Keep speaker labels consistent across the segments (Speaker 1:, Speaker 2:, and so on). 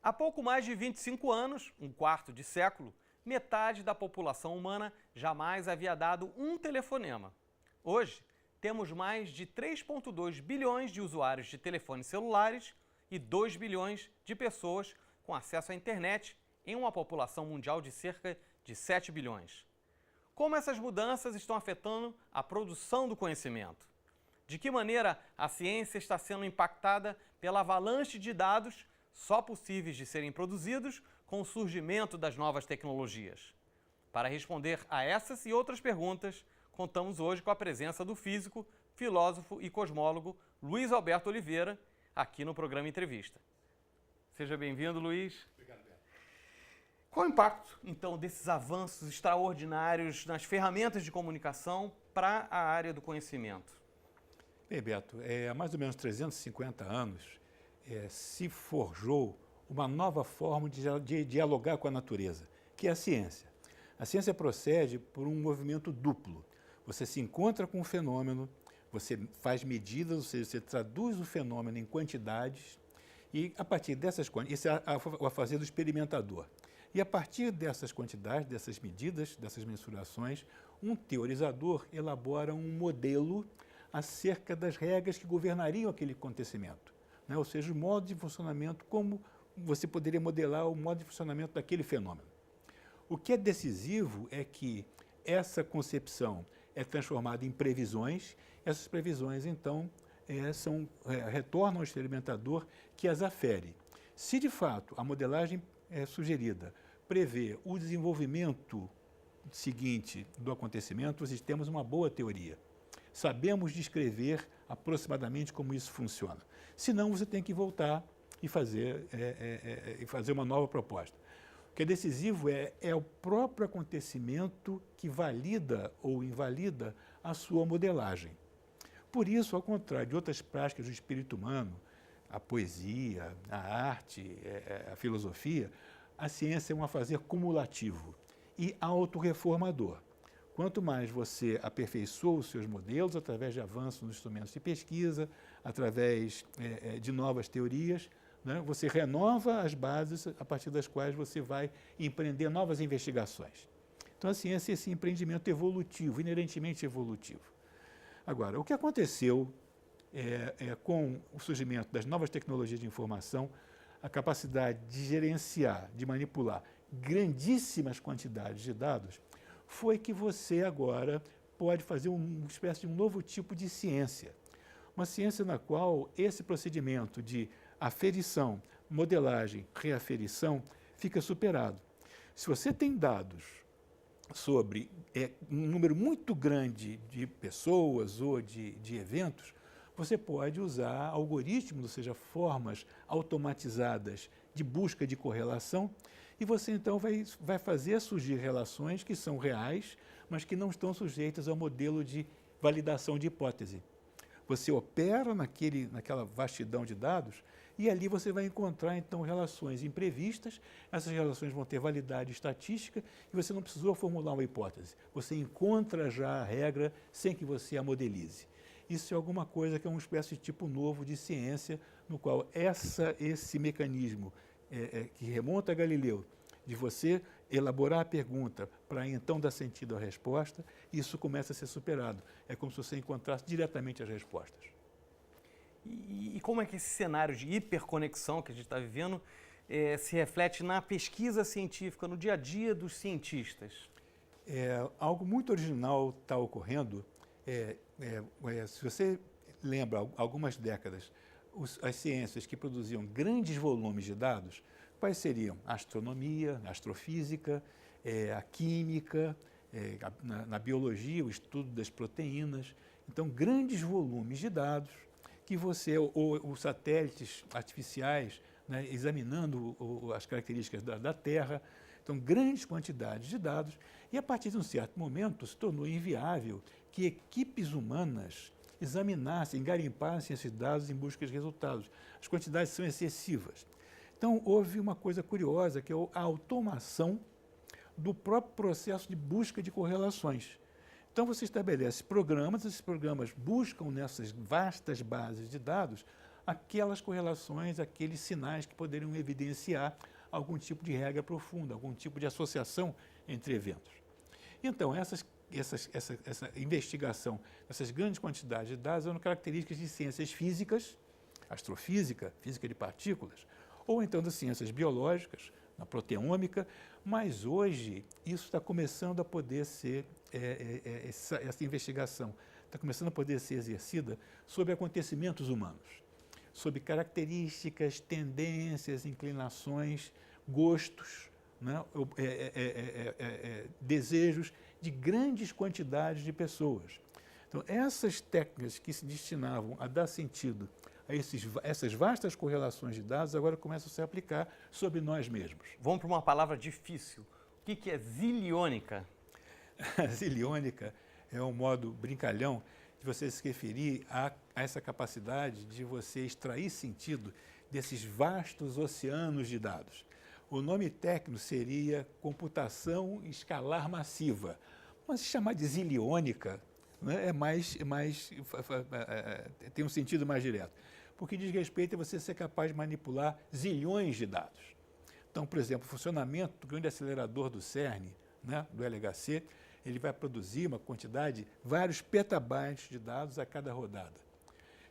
Speaker 1: Há pouco mais de 25 anos, um quarto de século, metade da população humana jamais havia dado um telefonema. Hoje, temos mais de 3,2 bilhões de usuários de telefones celulares e 2 bilhões de pessoas com acesso à internet em uma população mundial de cerca de 7 bilhões. Como essas mudanças estão afetando a produção do conhecimento? De que maneira a ciência está sendo impactada pela avalanche de dados só possíveis de serem produzidos com o surgimento das novas tecnologias? Para responder a essas e outras perguntas, contamos hoje com a presença do físico, filósofo e cosmólogo Luiz Alberto Oliveira, aqui no programa Entrevista. Seja bem-vindo, Luiz.
Speaker 2: Obrigado, Beto.
Speaker 1: Qual o impacto, então, desses avanços extraordinários nas ferramentas de comunicação para a área do conhecimento?
Speaker 2: Bem, Beto, há mais ou menos 350 anos se forjou uma nova forma de dialogar com a natureza, que é a ciência. A ciência procede por um movimento duplo. Você se encontra com o fenômeno, você faz medidas, ou seja, você traduz o fenômeno em quantidades e, a partir dessas quantidades, isso é a fazer do experimentador. E, a partir dessas quantidades, dessas medidas, dessas mensurações, um teorizador elabora um modelo acerca das regras que governariam aquele acontecimento, né? Ou seja, o modo de funcionamento, como você poderia modelar o modo de funcionamento daquele fenômeno. O que é decisivo é que essa concepção é transformada em previsões, essas previsões, então, retornam ao experimentador que as afere. Se, de fato, a modelagem sugerida prevê o desenvolvimento seguinte do acontecimento, nós temos uma boa teoria. Sabemos descrever aproximadamente como isso funciona. Senão, você tem que voltar e fazer uma nova proposta. O que é decisivo é o próprio acontecimento que valida ou invalida a sua modelagem. Por isso, ao contrário de outras práticas do espírito humano, a poesia, a arte, a filosofia, a ciência é um afazer cumulativo e autorreformador. Quanto mais você aperfeiçoa os seus modelos através de avanços nos instrumentos de pesquisa, através de novas teorias, né, você renova as bases a partir das quais você vai empreender novas investigações. Então, a ciência é esse empreendimento evolutivo, inerentemente evolutivo. Agora, o que aconteceu com o surgimento das novas tecnologias de informação, a capacidade de gerenciar, de manipular grandíssimas quantidades de dados, foi que você agora pode fazer uma espécie de um novo tipo de ciência. Uma ciência na qual esse procedimento de aferição, modelagem, reaferição fica superado. Se você tem dados sobre um número muito grande de pessoas ou de eventos, você pode usar algoritmos, ou seja, formas automatizadas de busca de correlação, e você então vai fazer surgir relações que são reais, mas que não estão sujeitas ao modelo de validação de hipótese. Você opera naquela vastidão de dados e ali você vai encontrar então relações imprevistas, essas relações vão ter validade estatística e você não precisou formular uma hipótese. Você encontra já a regra sem que você a modelize. Isso é alguma coisa que é uma espécie de tipo novo de ciência, no qual esse mecanismo que remonta a Galileu, de você elaborar a pergunta para então dar sentido à resposta, isso começa a ser superado. É como se você encontrasse diretamente as respostas.
Speaker 1: E como é que esse cenário de hiperconexão que a gente está vivendo se reflete na pesquisa científica, no dia a dia dos cientistas?
Speaker 2: Algo muito original está ocorrendo. Se você lembra, algumas décadas, as ciências que produziam grandes volumes de dados, quais seriam? A astronomia, a astrofísica, a química, na biologia, o estudo das proteínas. Então, grandes volumes de dados que os satélites artificiais, né, examinando as características da Terra. Então, grandes quantidades de dados, e a partir de um certo momento se tornou inviável que equipes humanas examinassem, garimpassem esses dados em busca de resultados. As quantidades são excessivas. Então, houve uma coisa curiosa, que é a automação do próprio processo de busca de correlações. Então, você estabelece programas, esses programas buscam nessas vastas bases de dados aquelas correlações, aqueles sinais que poderiam evidenciar algum tipo de regra profunda, algum tipo de associação entre eventos. Então, essa investigação dessas grandes quantidades de dados eram características de ciências físicas, astrofísica, física de partículas, ou então das ciências biológicas, na proteômica, mas hoje isso está começando a poder ser, essa investigação está começando a poder ser exercida sobre acontecimentos humanos, sobre características, tendências, inclinações, gostos, né? Desejos de grandes quantidades de pessoas. Então, essas técnicas que se destinavam a dar sentido a essas vastas correlações de dados agora começam a se aplicar sobre nós mesmos.
Speaker 1: Vamos para uma palavra difícil. O que é ziliônica?
Speaker 2: A ziliônica é um modo brincalhão de você se referir a essa capacidade de você extrair sentido desses vastos oceanos de dados. O nome técnico seria computação escalar massiva, mas se chamar de ziliônica, né, tem um sentido mais direto, porque diz respeito a você ser capaz de manipular zilhões de dados. Então, por exemplo, o funcionamento do grande acelerador do CERN, né, do LHC, ele vai produzir uma quantidade, vários petabytes de dados a cada rodada.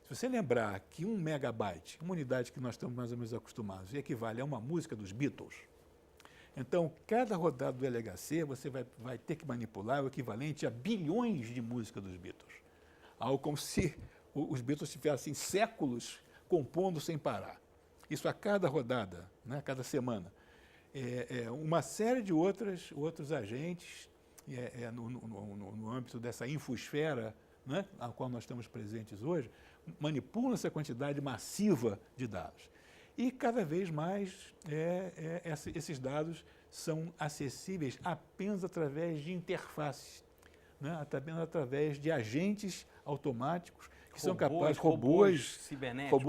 Speaker 2: Se você lembrar que 1 megabyte, uma unidade que nós estamos mais ou menos acostumados, equivale a uma música dos Beatles, então, cada rodada do LHC você vai ter que manipular o equivalente a bilhões de músicas dos Beatles. Algo como se os Beatles tivessem séculos compondo sem parar. Isso a cada rodada, né, a cada semana. Uma série de outros agentes no âmbito dessa infosfera, né, a qual nós estamos presentes hoje, manipulam essa quantidade massiva de dados. E cada vez mais esses dados são acessíveis apenas através de interfaces, né, apenas através de agentes automáticos que são capazes, robôs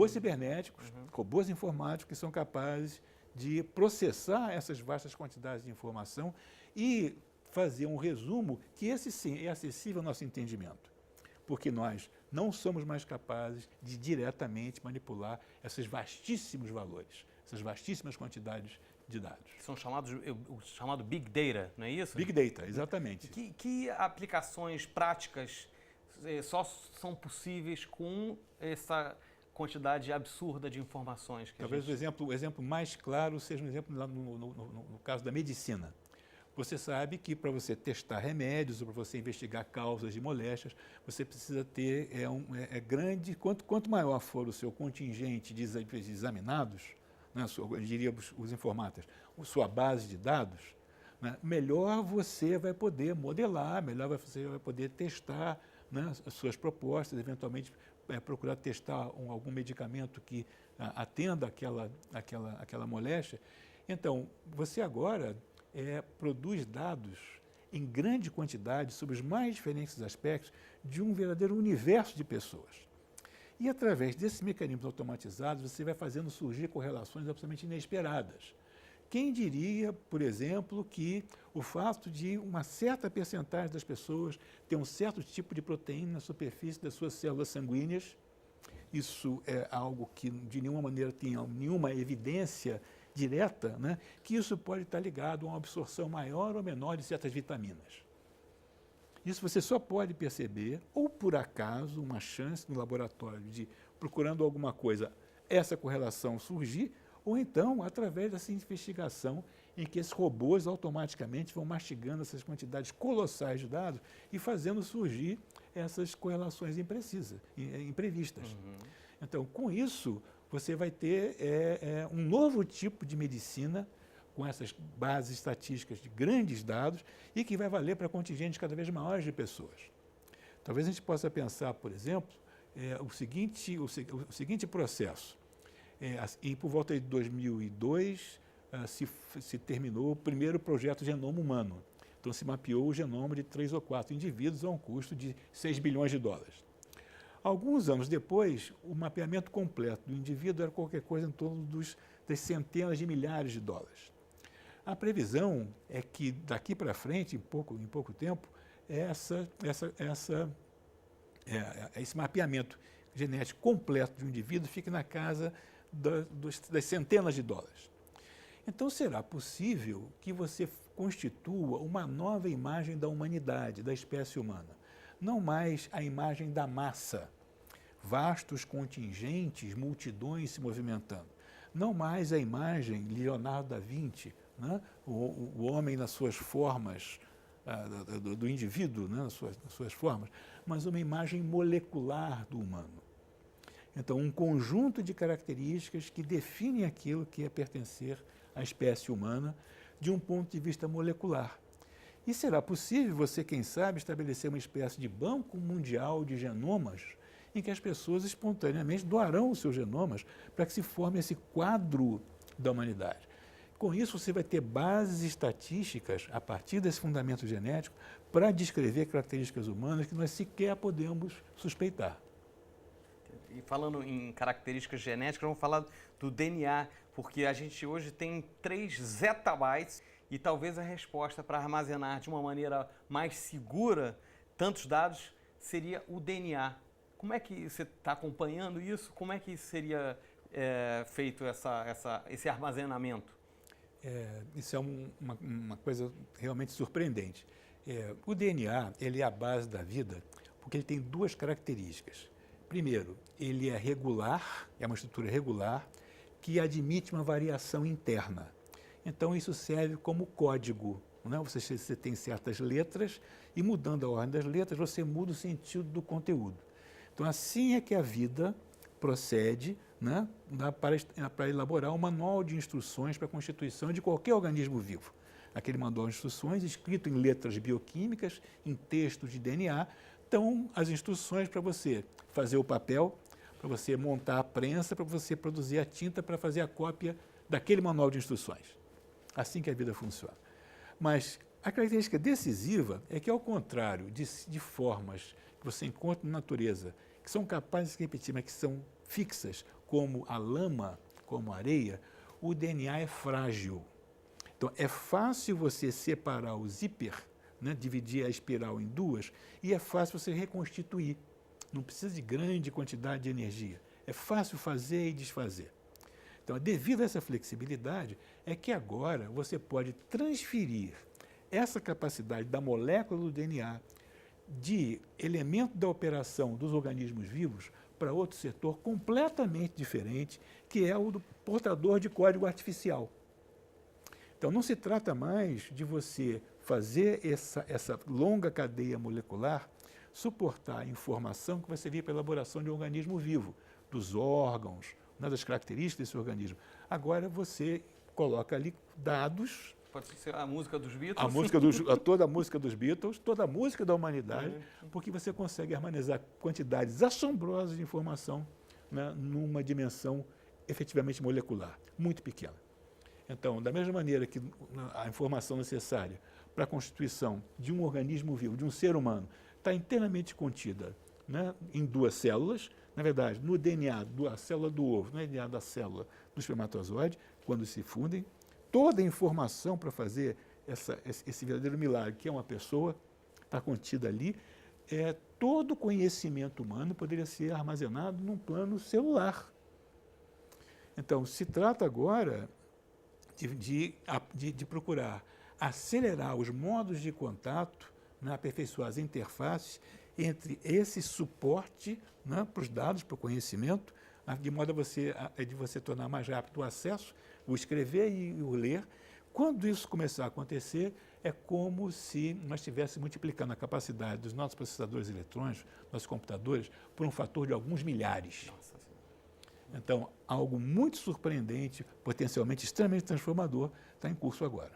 Speaker 2: cibernéticos, robôs informáticos que são capazes de processar essas vastas quantidades de informação e fazer um resumo que esse sim é acessível ao nosso entendimento, porque nós não somos mais capazes de diretamente manipular esses vastíssimos valores, essas vastíssimas quantidades de dados.
Speaker 1: São chamado Big Data, não é isso?
Speaker 2: Big Data, exatamente.
Speaker 1: Que aplicações práticas só são possíveis com essa quantidade absurda de informações?
Speaker 2: Talvez o exemplo mais claro seja um exemplo lá no caso da medicina. Você sabe que para você testar remédios ou para você investigar causas de moléstias, você precisa ter grande, quanto maior for o seu contingente de examinados, né, diríamos os informáticos, a sua base de dados, né, melhor você vai poder modelar, melhor você vai poder testar, né, as suas propostas, eventualmente procurar testar algum medicamento que atenda aquela moléstia. Então, você agora produz dados em grande quantidade sobre os mais diferentes aspectos de um verdadeiro universo de pessoas. E através desses mecanismos automatizados, você vai fazendo surgir correlações absolutamente inesperadas. Quem diria, por exemplo, que o fato de uma certa percentagem das pessoas ter um certo tipo de proteína na superfície das suas células sanguíneas, isso é algo que de nenhuma maneira tem nenhuma evidência direta, né, que isso pode estar ligado a uma absorção maior ou menor de certas vitaminas. Isso você só pode perceber, ou por acaso, uma chance no laboratório de, procurando alguma coisa, essa correlação surgir, ou então através dessa investigação em que esses robôs automaticamente vão mastigando essas quantidades colossais de dados e fazendo surgir essas correlações imprevistas. Então, com isso, você vai ter um novo tipo de medicina com essas bases estatísticas de grandes dados e que vai valer para contingentes cada vez maiores de pessoas. Talvez a gente possa pensar, por exemplo, o seguinte processo. E por volta de 2002 se terminou o primeiro projeto Genoma Humano. Então se mapeou o genoma de 3 ou 4 indivíduos a um custo de 6 bilhões de dólares. Alguns anos depois, o mapeamento completo do indivíduo era qualquer coisa em torno das centenas de milhares de dólares. A previsão é que daqui para frente, em pouco tempo, esse mapeamento genético completo de um indivíduo fique na casa das centenas de dólares. Então, será possível que você constitua uma nova imagem da humanidade, da espécie humana. Não mais a imagem da massa, vastos contingentes, multidões se movimentando. Não mais a imagem Leonardo da Vinci, né? O homem nas suas formas, do indivíduo, né? nas suas formas, mas uma imagem molecular do humano. Então, um conjunto de características que definem aquilo que é pertencer à espécie humana de um ponto de vista molecular. E será possível você, quem sabe, estabelecer uma espécie de banco mundial de genomas em que as pessoas espontaneamente doarão os seus genomas para que se forme esse quadro da humanidade. Com isso, você vai ter bases estatísticas, a partir desse fundamento genético, para descrever características humanas que nós sequer podemos suspeitar.
Speaker 1: E falando em características genéticas, vamos falar do DNA, porque a gente hoje tem 3 zettabytes e talvez a resposta para armazenar de uma maneira mais segura tantos dados seria o DNA. Como é que você está acompanhando isso? Como é que seria feito esse armazenamento?
Speaker 2: Isso é uma coisa realmente surpreendente. O DNA ele é a base da vida porque ele tem 2 características. Primeiro, ele é regular, é uma estrutura regular que admite uma variação interna. Então, isso serve como código. Né? Você tem certas letras e, mudando a ordem das letras, você muda o sentido do conteúdo. Então, assim é que a vida procede, né, para elaborar um manual de instruções para a constituição de qualquer organismo vivo. Aquele manual de instruções, escrito em letras bioquímicas, em textos de DNA, estão as instruções para você fazer o papel, para você montar a prensa, para você produzir a tinta para fazer a cópia daquele manual de instruções. Assim que a vida funciona. Mas a característica decisiva é que, ao contrário de formas que você encontra na natureza, que são capazes de se repetir, mas que são fixas, como a lama, como a areia, o DNA é frágil. Então, é fácil você separar o zíper, né, dividir a espiral em 2, e é fácil você reconstituir. Não precisa de grande quantidade de energia. É fácil fazer e desfazer. Então, devido a essa flexibilidade, é que agora você pode transferir essa capacidade da molécula do DNA, de elemento da operação dos organismos vivos, para outro setor completamente diferente, que é o do portador de código artificial. Então, não se trata mais de você fazer essa longa cadeia molecular suportar a informação que vai servir para a elaboração de um organismo vivo, dos órgãos, né, das características desse organismo. Agora você coloca ali dados.
Speaker 1: Pode ser a música dos Beatles?
Speaker 2: Toda a música dos Beatles, toda a música da humanidade, porque você consegue armazenar quantidades assombrosas de informação, né, numa dimensão efetivamente molecular, muito pequena. Então, da mesma maneira que a informação necessária para a constituição de um organismo vivo, de um ser humano, está inteiramente contida, né, em 2 células, na verdade, no DNA da célula do ovo, no DNA da célula do espermatozoide, quando se fundem, toda a informação para fazer esse verdadeiro milagre, que é uma pessoa, está contida ali. Todo o conhecimento humano poderia ser armazenado num plano celular. Então, se trata agora de procurar acelerar os modos de contato, né, aperfeiçoar as interfaces entre esse suporte, né, para os dados, para o conhecimento, de modo de você tornar mais rápido o acesso, o escrever e o ler. Quando isso começar a acontecer, é como se nós estivéssemos multiplicando a capacidade dos nossos processadores eletrônicos, nossos computadores, por um fator de alguns milhares.
Speaker 1: Nossa.
Speaker 2: Então, algo muito surpreendente, potencialmente extremamente transformador, está em curso agora.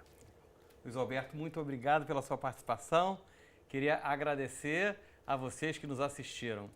Speaker 1: Luiz Alberto, muito obrigado pela sua participação. Queria agradecer a vocês que nos assistiram.